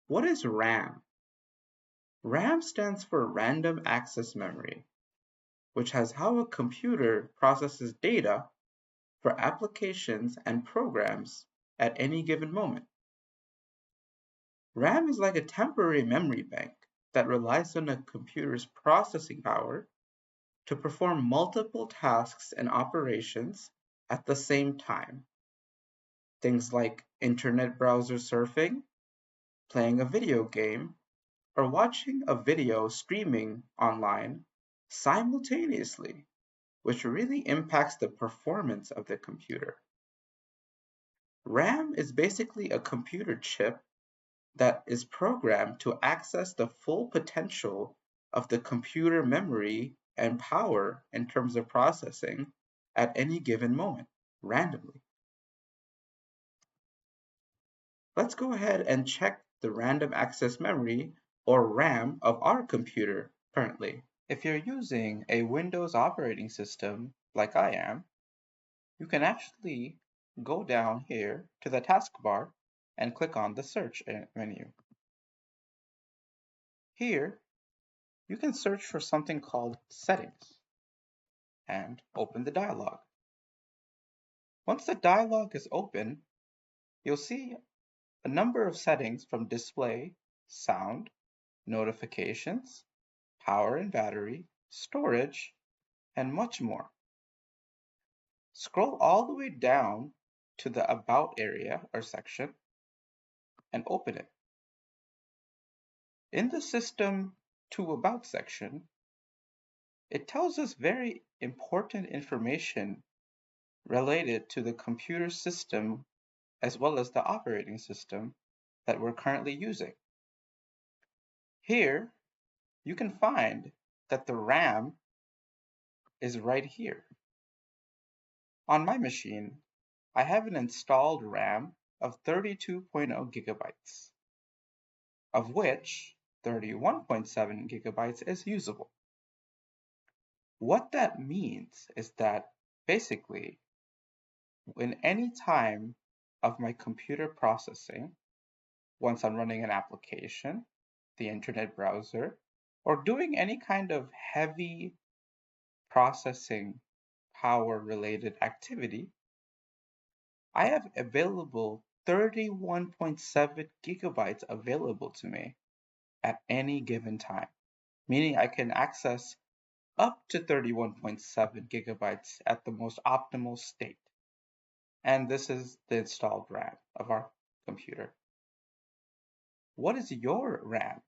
What is RAM? RAM stands for Random Access Memory, which has how a computer processes data for applications and programs at any given moment. RAM is like a temporary memory bank that relies on a computer's processing power to perform multiple tasks and operations at the same time. Things like internet browser surfing, playing a video game, or watching a video streaming online simultaneously, which really impacts the performance of the computer. RAM is basically a computer chip that is programmed to access the full potential of the computer memory and power in terms of processing at any given moment, randomly. Let's go ahead and check the random access memory, or RAM, of our computer currently. If you're using a Windows operating system like I am, you can actually go down here to the taskbar and click on the search menu. Here, you can search for something called settings and open the dialog. Once the dialog is open, you'll see a number of settings from display, sound, notifications, power and battery, storage, and much more. Scroll all the way down to the About area or section and open it. In the System to About section, it tells us very important information related to the computer system as well as the operating system that we're currently using. Here, you can find that the RAM is right here. On my machine, I have an installed RAM of 32.0 gigabytes, of which 31.7 gigabytes is usable. What that means is that basically, in any time of my computer processing, once I'm running an application, the internet browser, or doing any kind of heavy processing power related activity, I have available 31.7 gigabytes available to me at any given time, meaning I can access up to 31.7 gigabytes at the most optimal state. And this is the installed RAM of our computer. What is your RAM?